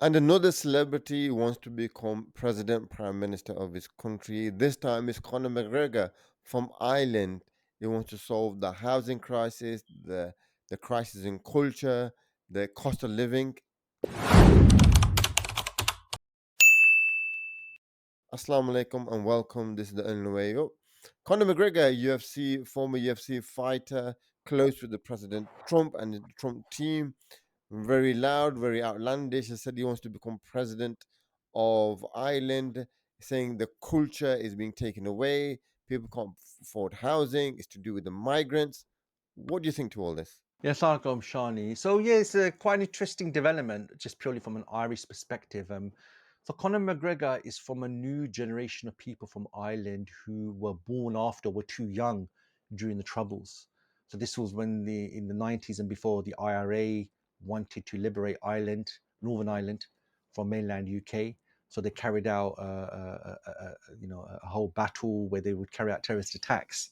And another celebrity wants to become president, prime minister of his country. This time it's Conor McGregor from Ireland. He wants to solve the housing crisis, the crisis in culture, the cost of living. Assalamu alaikum and welcome. This is the only way up. Conor McGregor, former UFC fighter, close with the President Trump and the Trump team. Very loud, very outlandish. He said he wants to become president of Ireland, saying the culture is being taken away. People can't afford housing. It's to do with the migrants. What do you think to all this? Yes, Argom Shani. So yeah, it's a quite an interesting development, just purely from an Irish perspective. So Conor McGregor is from a new generation of people from Ireland who were born after, were too young during the Troubles. So this was when in the 90s and before the IRA wanted to liberate Ireland, Northern Ireland, from mainland UK. So they carried out, a whole battle where they would carry out terrorist attacks.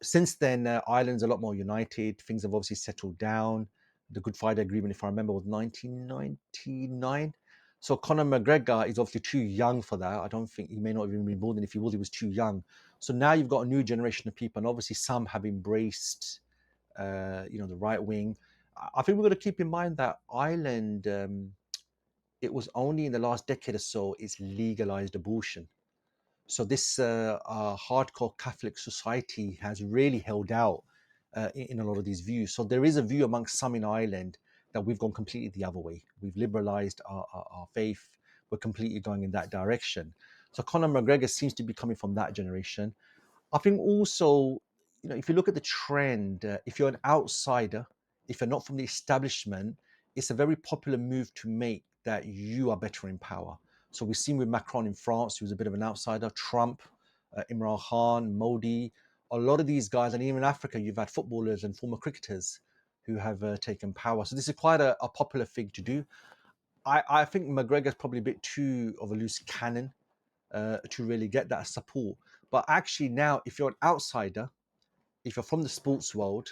Since then, Ireland's a lot more united. Things have obviously settled down. The Good Friday Agreement, if I remember, was 1999. So Conor McGregor is obviously too young for that. I don't think he may not even be born. And if he was too young. So now you've got a new generation of people, and obviously some have embraced, the right wing. I think we've got to keep in mind that Ireland, it was only in the last decade or so it's legalized abortion. So this hardcore Catholic society has really held out in a lot of these views. So there is a view amongst some in Ireland that we've gone completely the other way. We've liberalised our faith. We're completely going in that direction. So Conor McGregor seems to be coming from that generation. I think also, if you look at the trend, if you're an outsider, if you're not from the establishment, it's a very popular move to make that you are better in power. So we've seen with Macron in France, who was a bit of an outsider, Trump, Imran Khan, Modi, a lot of these guys, and even in Africa, you've had footballers and former cricketers who have taken power. So this is quite a popular thing to do. I think McGregor's probably a bit too of a loose cannon to really get that support. But actually, now, if you're an outsider, if you're from the sports world,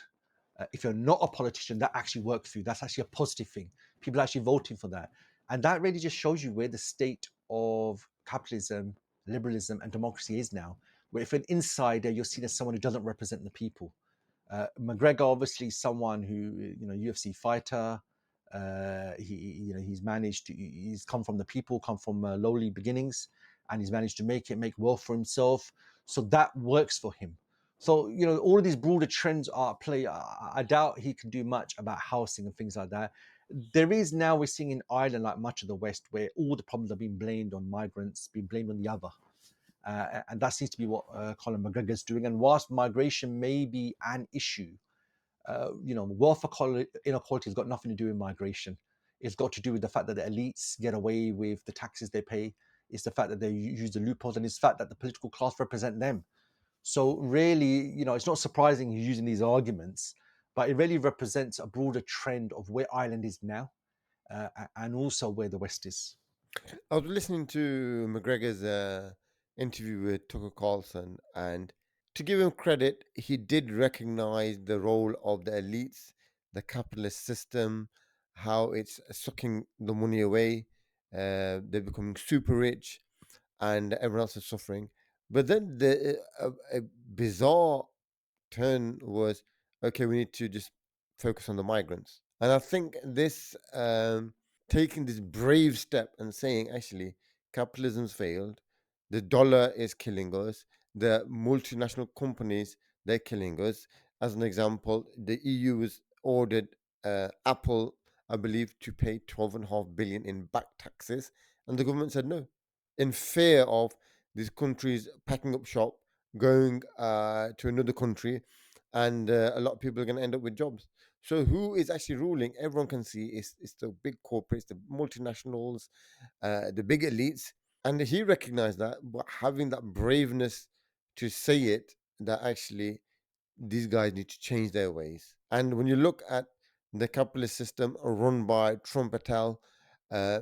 if you're not a politician, that actually works for you. That's actually a positive thing. People are actually voting for that. And that really just shows you where the state of capitalism, liberalism, and democracy is now. Where if an insider, you're seen as someone who doesn't represent the people. McGregor, obviously, someone who UFC fighter. He's managed to. He's come from the people, come from lowly beginnings, and he's managed to make wealth for himself. So that works for him. So all of these broader trends are at play. I doubt he can do much about housing and things like that. There is now we're seeing in Ireland, like much of the West, where all the problems are being blamed on migrants, being blamed on the other. And that seems to be what Colin McGregor is doing. And whilst migration may be an issue, wealth inequality has got nothing to do with migration. It's got to do with the fact that the elites get away with the taxes they pay. It's the fact that they use the loopholes, and it's the fact that the political class represent them. So really, it's not surprising he's using these arguments, but it really represents a broader trend of where Ireland is now, and also where the West is. I was listening to McGregor's interview with Tucker Carlson, and to give him credit, he did recognize the role of the elites, the capitalist system, how it's sucking the money away. They're becoming super rich, and everyone else is suffering. But then a bizarre turn was, okay, we need to just focus on the migrants. And I think this taking this brave step and saying, actually, capitalism's failed, the dollar is killing us, the multinational companies, they're killing us. As an example, the EU has ordered Apple, I believe, to pay 12.5 billion in back taxes, and the government said no, in fear of these countries packing up shop, going to another country, and a lot of people are going to end up with jobs. So who is actually ruling? Everyone can see it's the big corporates, the multinationals, the big elites, and he recognized that. But having that braveness to say it, that actually these guys need to change their ways. And when you look at the capitalist system run by Trump Patel, uh,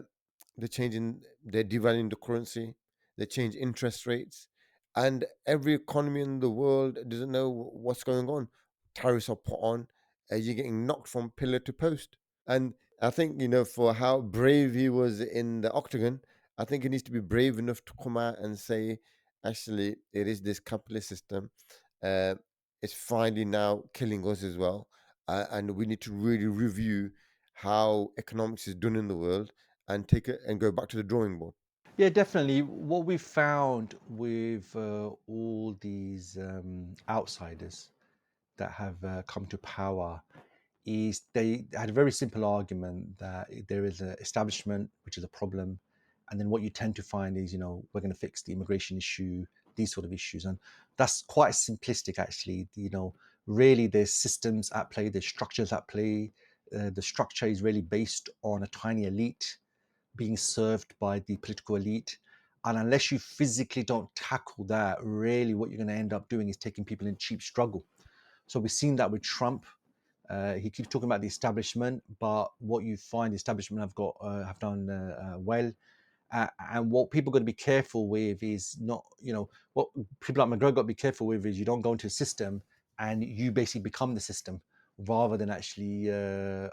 they're devaluing the currency, they change interest rates, and every economy in the world doesn't know what's going on. Tariffs are put on, you're getting knocked from pillar to post. And I think, for how brave he was in the octagon, I think he needs to be brave enough to come out and say, actually, it is this capitalist system. Uh, it's finally now killing us as well. And we need to really review how economics is done in the world and take it and go back to the drawing board. Yeah, definitely. What we found with all these outsiders that have come to power is they had a very simple argument that there is an establishment which is a problem, and then what you tend to find is, we're going to fix the immigration issue, these sort of issues, and that's quite simplistic actually. Really there's systems at play, there's structures at play. The structure is really based on a tiny elite being served by the political elite. And unless you physically don't tackle that, really what you're going to end up doing is taking people in cheap struggle. So we've seen that with Trump. He keeps talking about the establishment, but what you find the establishment have done well. And what people got to be careful with is not, what people like McGregor got to be careful with is you don't go into a system and you basically become the system rather than actually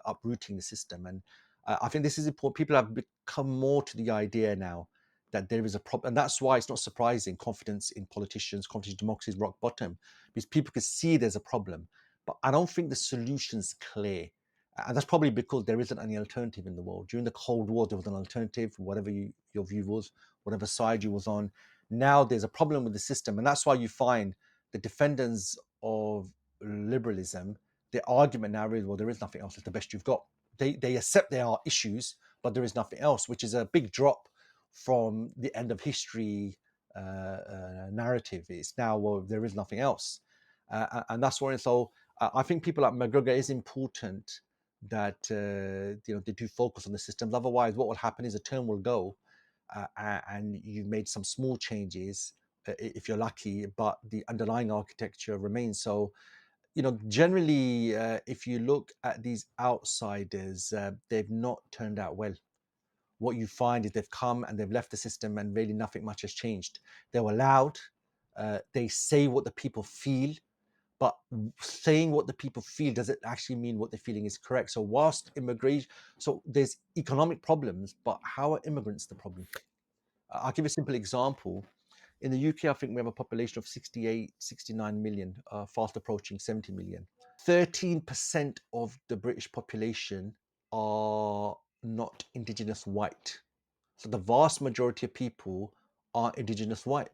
uprooting the system. And I think this is important. People have become more to the idea now that there is a problem. And that's why it's not surprising confidence in politicians, confidence in democracy is rock bottom, because people can see there's a problem. But I don't think the solution's clear. And that's probably because there isn't any alternative in the world. During the Cold War, there was an alternative, whatever your view was, whatever side you was on. Now there's a problem with the system, and that's why you find the defenders of liberalism. The argument now is, well, there is nothing else. It's the best you've got. They accept there are issues, but there is nothing else, which is a big drop from the end of history narrative. It's now, well, there is nothing else, and that's why. So I think people like McGregor is important that they do focus on the systems. Otherwise, what will happen is a term will go, and you've made some small changes if you're lucky, but the underlying architecture remains. So, generally, if you look at these outsiders, they've not turned out well. What you find is they've come and they've left the system, and really nothing much has changed. They were loud. They say what the people feel, but saying what the people feel doesn't actually mean what they're feeling is correct. So whilst immigration, so there's economic problems, but how are immigrants the problem? I'll give you a simple example. In the UK, I think we have a population of 68, 69 million, fast approaching 70 million. 13% of the British population are not indigenous white. So the vast majority of people are indigenous white.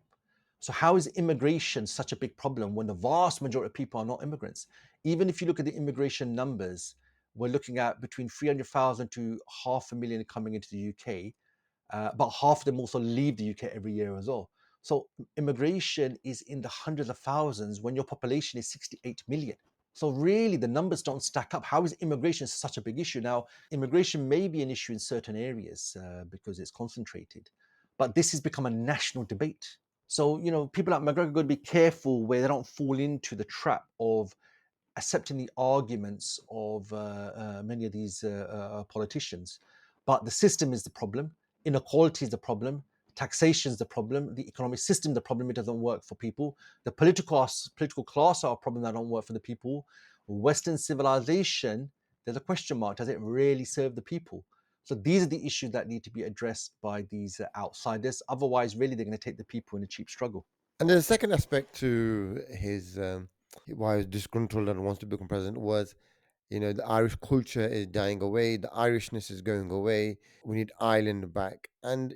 So how is immigration such a big problem when the vast majority of people are not immigrants? Even if you look at the immigration numbers, we're looking at between 300,000 to half a million coming into the UK, but half of them also leave the UK every year as well. So immigration is in the hundreds of thousands when your population is 68 million. So really, the numbers don't stack up. How is immigration such a big issue? Now, immigration may be an issue in certain areas because it's concentrated, but this has become a national debate. So, people like McGregor got to be careful where they don't fall into the trap of accepting the arguments of many of these politicians. But the system is the problem, inequality is the problem, taxation is the problem, the economic system the problem. It doesn't work for people. The political class are a problem that don't work for the people. Western civilization, there's a question mark. Does it really serve the people? So these are the issues that need to be addressed by these outsiders. Otherwise, really, they're going to take the people in a cheap struggle. And there's a second aspect to his why he's disgruntled and wants to become president was, the Irish culture is dying away, the Irishness is going away. We need Ireland back, and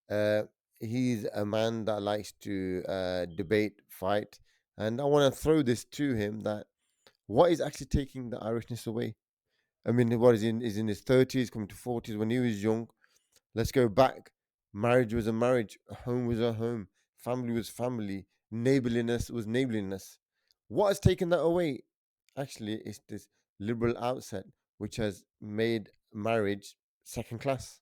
uh, he's a man that likes to debate, fight, and I want to throw this to him that what is actually taking the Irishness away? I mean, what is in his 30s, coming to 40s when he was young. Let's go back. Marriage was a marriage, a home was a home, family was family, neighborliness was neighborliness. What has taken that away? Actually, it's this liberal outset which has made marriage second class.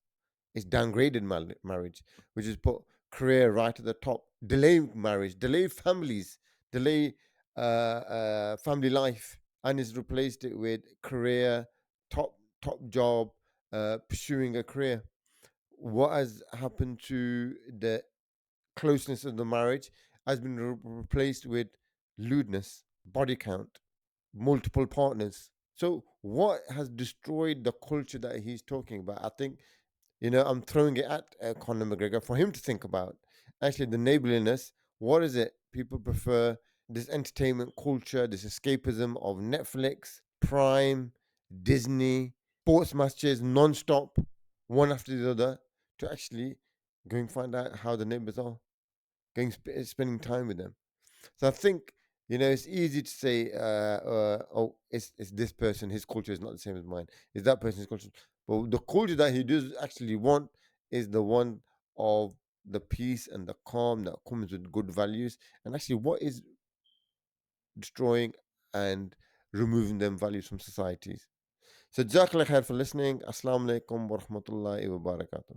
It's downgraded marriage, which has put career right at the top, delay marriage, delay families, delay family life, and has replaced it with career, top job, pursuing a career. What has happened to the closeness of the marriage has been replaced with lewdness, body count, multiple partners. So what has destroyed the culture that he's talking about? I think, I'm throwing it at Conor McGregor for him to think about. Actually, the neighborliness. What is it? People prefer this entertainment culture, this escapism of Netflix, Prime, Disney, sports matches non-stop, one after the other, to actually going find out how the neighbors are, spending time with them. So I think, it's easy to say, oh, it's this person, his culture is not the same as mine. Is that person's culture? But the culture that he does actually want is the one of the peace and the calm that comes with good values. And actually, what is destroying and removing them values from societies? So, Jazakallah khair for listening. Assalamu alaikum wa rahmatullahi wa barakatuh.